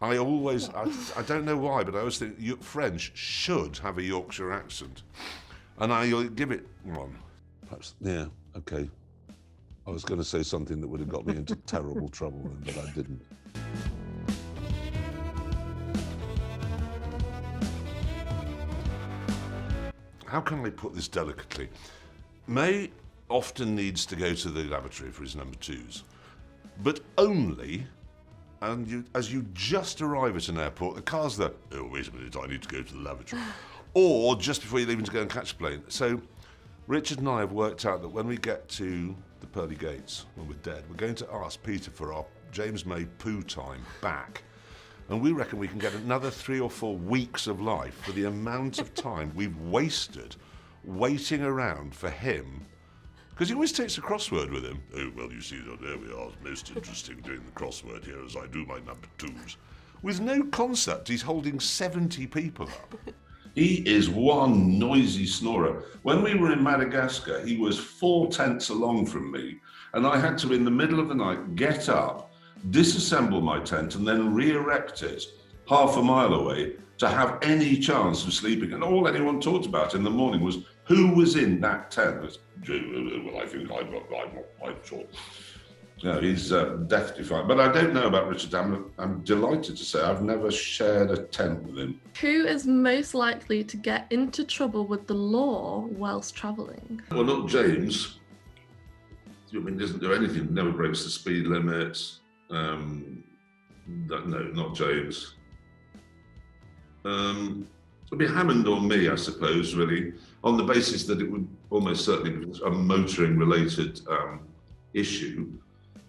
I don't know why, but I always think French should have a Yorkshire accent. And I'll give it one. Perhaps, yeah, okay. I was going to say something that would have got me into terrible trouble, but I didn't. How can I put this delicately? May often needs to go to the lavatory for his number twos, but only, and as you just arrive at an airport, the car's there, oh, wait a minute, I need to go to the lavatory. Or just before you're leaving to go and catch a plane. So Richard and I have worked out that when we get to the pearly gates, when we're dead, we're going to ask Peter for our James May poo time back. And we reckon we can get another 3 or 4 weeks of life for the amount of time we've wasted waiting around for him. Because he always takes a crossword with him. Oh, well, you see, there we are. Most interesting doing the crossword here as I do my number twos. With no concept, he's holding 70 people up. He is one noisy snorer. When we were in Madagascar, he was 4 tents along from me, and I had to, in the middle of the night, get up, disassemble my tent, and then re-erect it half a mile away to have any chance of sleeping. And all anyone talked about in the morning was who was in that tent. Well, I think I'm not quite sure. No, he's definitely fine. But I don't know about Richard Hammond. I'm delighted to say I've never shared a tent with him. Who is most likely to get into trouble with the law whilst travelling? Well, not James. I mean, doesn't do anything, never breaks the speed limit. No, not James. It'll be Hammond or me, I suppose, really, on the basis that it would almost certainly be a motoring-related issue.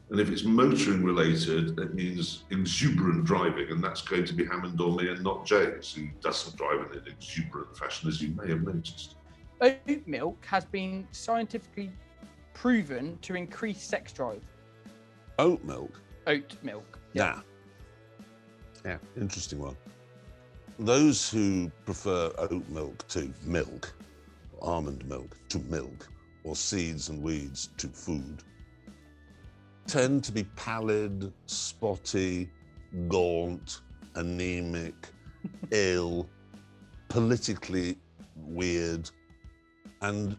And if it's motoring related, it means exuberant driving, and that's going to be Hammond or me and not James, who doesn't drive in an exuberant fashion, as you may have noticed. Oat milk has been scientifically proven to increase sex drive. Oat milk? Oat milk. Yeah. Yeah, interesting one. Those who prefer oat milk to milk, almond milk to milk, or seeds and weeds to food, tend to be pallid, spotty, gaunt, anemic, ill, politically weird, and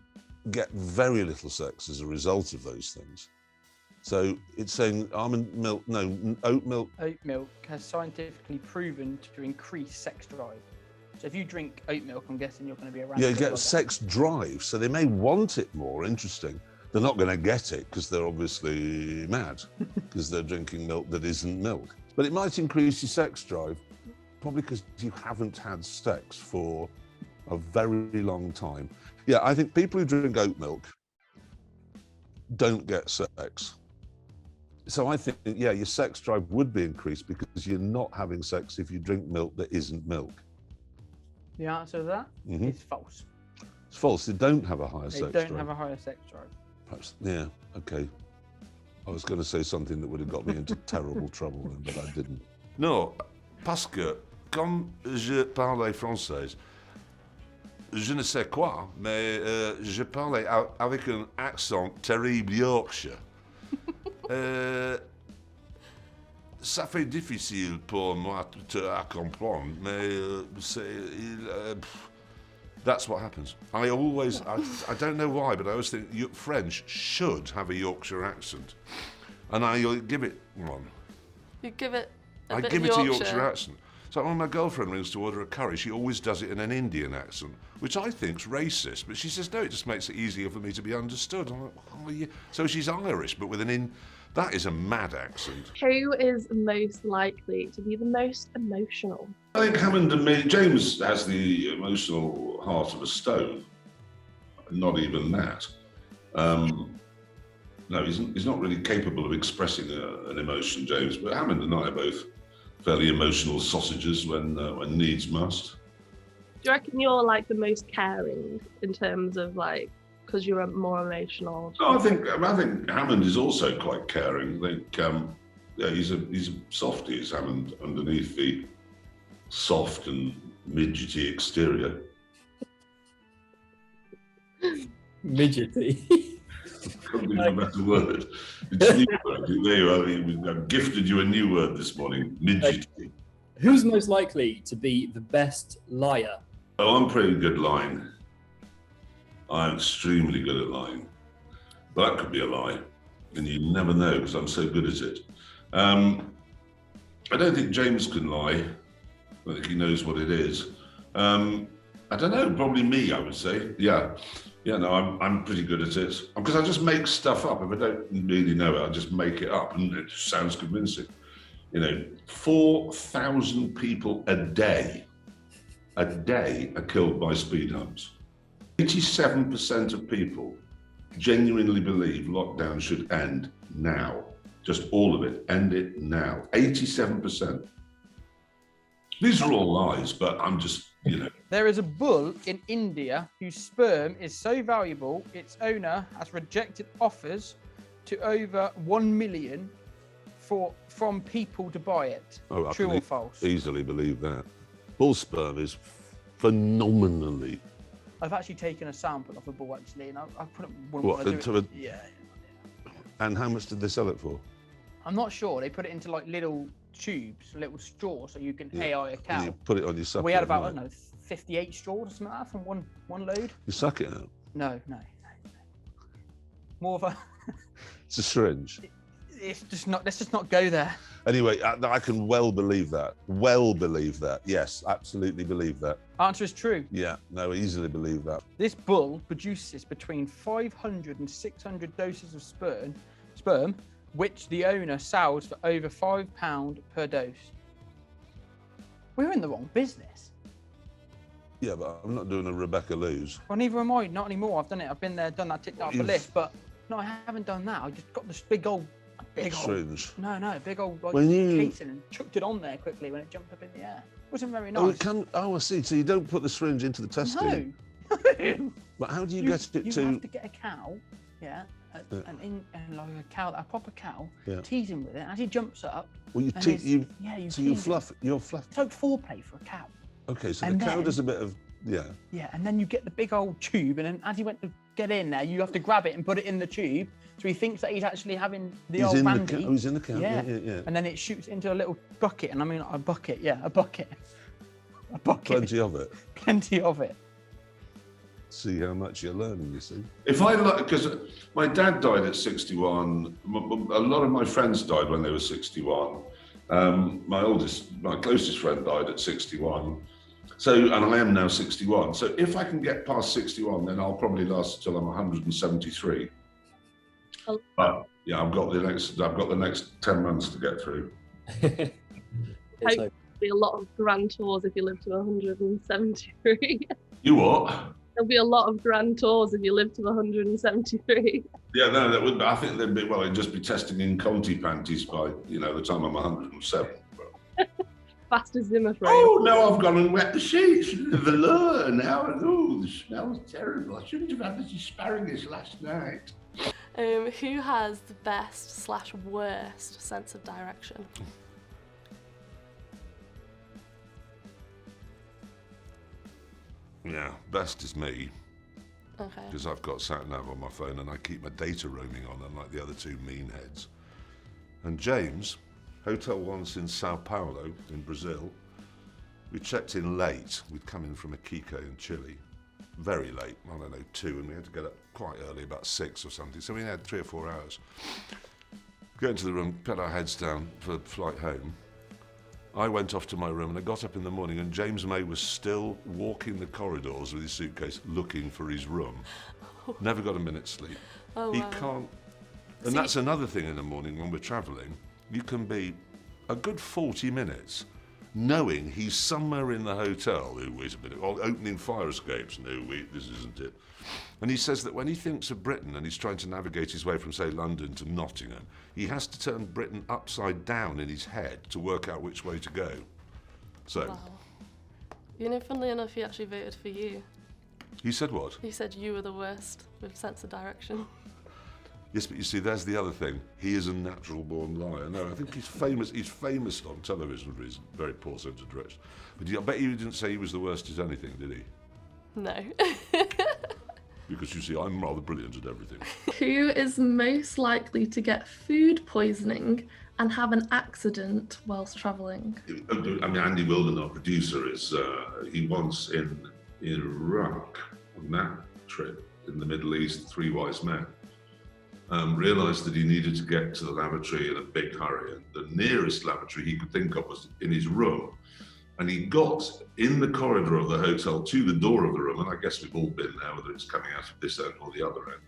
get very little sex as a result of those things. So it's saying almond milk, no, oat milk. Oat milk has scientifically proven to increase sex drive. So if you drink oat milk, I'm guessing you're going to be around. Yeah, you get sex drive, so they may want it more. Interesting. They're not going to get it because they're obviously mad because they're drinking milk that isn't milk. But it might increase your sex drive, probably because you haven't had sex for a very long time. Yeah, I think people who drink oat milk don't get sex. So I think, yeah, your sex drive would be increased because you're not having sex if you drink milk that isn't milk. The answer to that is false. It's false. They don't have a higher sex drive. They don't have a higher sex drive. Perhaps, yeah, okay. I was going to say something that would have got me into terrible trouble, but I didn't. No, parce que comme je parlais français, je ne sais quoi, mais je parlais avec un accent terrible Yorkshire. Ça fait difficile pour moi à comprendre, mais that's what happens. I don't know why, but I always think French should have a Yorkshire accent. And I'll give it one. You give it a I bit give of it a Yorkshire. Yorkshire accent. So when my girlfriend rings to order a curry, she always does it in an Indian accent, which I think's racist. But she says, no, it just makes it easier for me to be understood. I'm like, oh, yeah. So she's Irish, but with that is a mad accent. Who is most likely to be the most emotional? I think Hammond and me, James has the emotional heart of a stone. Not even that. No, he's not really capable of expressing an emotion, James, but Hammond and I are both fairly emotional sausages when needs must. Do you reckon you're like the most caring in terms of like, because you're more emotional? No, I think Hammond is also quite caring. I think yeah, he's a softie, is Hammond, underneath the soft and midgety exterior. Midgety. Couldn't think of a better word. It's a new word. There you are. I've gifted you a new word this morning. Midgety. Who's most likely to be the best liar? Oh, I'm pretty good lying. I'm extremely good at lying. But that could be a lie, and you never know because I'm so good at it. I don't think James can lie. I think he knows what it is. I don't know, probably me, I would say. Yeah, no, I'm pretty good at it. Because I just make stuff up. If I don't really know it, I just make it up, and it sounds convincing. 4,000 people a day are killed by speed humps. 87% of people genuinely believe lockdown should end now. Just all of it, end it now. 87%. These are all lies, but I'm just, There is a bull in India whose sperm is so valuable, its owner has rejected offers to over 1 million from people to buy it. Oh, I True can or false? easily believe that. Bull sperm is phenomenally. I've actually taken a sample of a bull actually, and I put it. What, into a- Yeah. And how much did they sell it for? I'm not sure. They put it into like little tubes, little straws, so you can AI a cow. And you put it on your sucker. We had about, I right? don't know, 58 straws or something like that from one load. You suck it out. No. More of a. It's a syringe. It's just not. Let's just not go there. Anyway, I can well believe that. Well believe that. Yes, absolutely believe that. Answer is true. Yeah, no, easily believe that. This bull produces between 500 and 600 doses of sperm, which the owner sells for over £5 per dose. We're in the wrong business. Yeah, but I'm not doing a Rebecca Lewis. Well, neither am I. Not anymore. I've done it. I've been there, done that, ticked off the You've- list. But no, I haven't done that. I just got this big old Syringe. big old like, When you- casing and chucked it on there quickly when it jumped up in the air. Wasn't very nice. Oh, it can. Oh, I see. So you don't put the syringe into the testing. No. But how do you You get it have to? to get a cow, Yeah. and like a proper cow, Yeah. tease him with it. As he jumps up, Well, and it's- you. you So you tease him. fluff. You're fluff. It's like foreplay for a cow. Okay, so And the cow then- does a bit of. Yeah. Yeah, and then you get the big old tube, and then as he went to get in there, you have to grab it and put it in the tube. So he thinks that he's actually having the He's old in Randy. the cow. Oh, he's in the cow. Yeah. Yeah. And then it shoots into a little bucket, and I mean a bucket, a bucket. A bucket. Plenty of it. Plenty of it. See how much you're learning, you see. If I like, because my dad died at 61, a lot of my friends died when they were 61. My closest friend died at 61. So, and I am now 61. So if I can get past 61, then I'll probably last until I'm 173. Oh. But yeah, I've got the next 10 months to get through. There'll be a lot of grand tours if you live to 173. You what? There'll be a lot of grand tours if you live to 173. Yeah, no, that would. I think they'd be. Well, it'd just be testing in Conti panties by the time I'm 107. Fast as Zimmer frame. Oh no, I've gone and wet the sheets. The velour now. Oh, the smell's terrible. I shouldn't have had this asparagus last night. Who has the best/worst sense of direction? Yeah, best is me Okay. because I've got sat nav on my phone and I keep my data roaming on, unlike the other two meanheads. And James, hotel once in Sao Paulo in Brazil. We checked in late. We'd come in from Iquique in Chile, very late. I don't know, 2, and we had to get up quite early, about 6 or something. So we had 3 or 4 hours. Go into the room, put our heads down for the flight home. I went off to my room and I got up in the morning and James May was still walking the corridors with his suitcase looking for his room. Never got a minute's sleep. Oh, He wow. can't. And See- that's another thing in the morning when we're travelling. You can be a good 40 minutes knowing he's somewhere in the hotel. Oh, wait a minute. Oh, opening fire escapes. No, wait, this isn't it. And he says that when he thinks of Britain and he's trying to navigate his way from, say, London to Nottingham, he has to turn Britain upside down in his head to work out which way to go. So, Wow. You know, funnily enough, he actually voted for you. he said what? He said you were the worst with sense of direction. Yes, but you see, there's the other thing. He is a natural-born liar. No, I think he's famous. He's famous on television for his very poor sense of direction. But I bet you didn't say he was the worst at anything, did he? No. because you see, I'm rather brilliant at everything. Who is most likely to get food poisoning and have an accident whilst travelling? I mean, Andy Wilman, our producer, he once in Iraq on that trip in the Middle East, 3 wise men, realised that he needed to get to the lavatory in a big hurry, and the nearest lavatory he could think of was in his room. And he got in the corridor of the hotel to the door of the room, and I guess we've all been there, whether it's coming out of this end or the other end.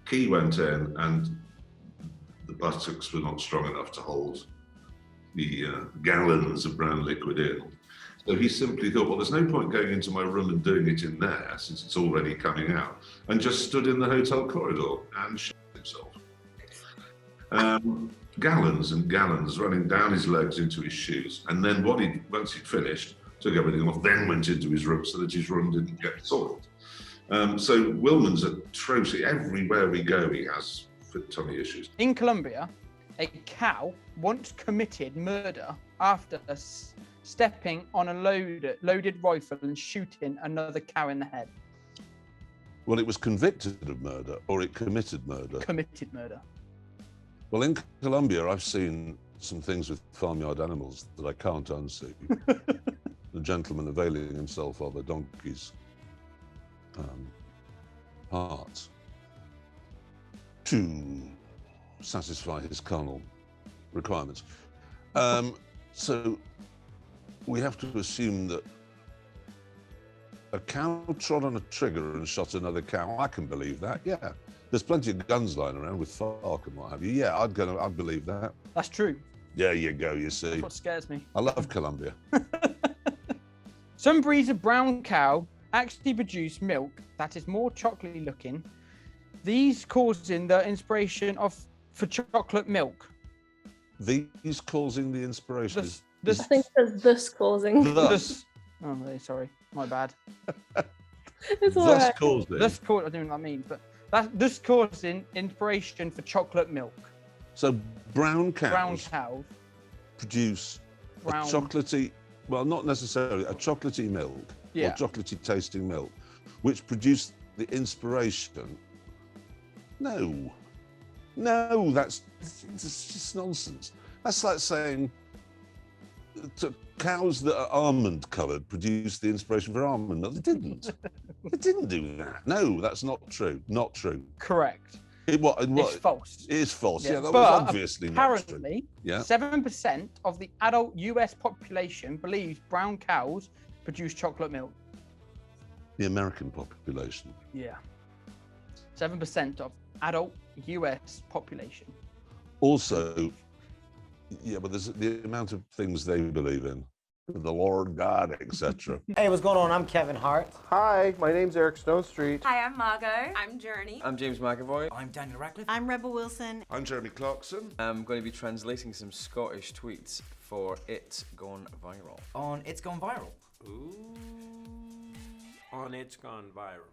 Key went in, and the buttocks were not strong enough to hold the gallons of brown liquid in. So he simply thought, well, there's no point going into my room and doing it in there since it's already coming out, and just stood in the hotel corridor and shit himself. Gallons and gallons running down his legs into his shoes. And then once he'd finished, took everything off, then went into his room so that his room didn't get soiled. So Wilman's atrocious. Everywhere we go, he has tummy issues. In Colombia, a cow once committed murder after stepping on a loaded rifle and shooting another cow in the head. Well, it was convicted of murder, or it committed murder. Committed murder. Well, in Colombia, I've seen some things with farmyard animals that I can't unsee. The gentleman availing himself of a donkey's heart to satisfy his carnal requirements. So we have to assume that a cow trod on a trigger and shot another cow. I can believe that, yeah. There's plenty of guns lying around with FARC and what have you. Yeah, I'd believe that. That's true. There you go, you see. That's what scares me. I love Colombia. Some breeds of brown cow actually produce milk that is more chocolatey looking, these causing the inspiration for chocolate milk. These causing the inspiration. I think there's thus causing. Thus. Oh, sorry, my bad. It's all Thus right. causing. Thus causing, I don't know what that means, but that's causing inspiration for chocolate milk. So brown Brown cows cows. produce Brown. a chocolatey, well, not necessarily, a chocolatey milk, Yeah. or chocolatey tasting milk, which produce the inspiration. No, that's just nonsense. That's like saying cows that are almond coloured produce the inspiration for almond milk. They didn't. They didn't do that. No, that's not true. Not true. Correct. What? It's false. It is false. Yeah, that but was obviously not true. apparently, Yeah. 7% of the adult US population believes brown cows produce chocolate milk. The American population. Yeah. 7% of adult US population. Also, yeah, but there's the amount of things they believe in, the Lord God, etc. Hey, what's going on? I'm Kevin Hart. Hi, my name's Eric Stonestreet. Hi, I'm Margot. I'm Journey. I'm James McAvoy. I'm Daniel Radcliffe. I'm Rebel Wilson. I'm Jeremy Clarkson. I'm going to be translating some Scottish tweets for It's Gone Viral. On It's Gone Viral. Ooh, on It's Gone Viral.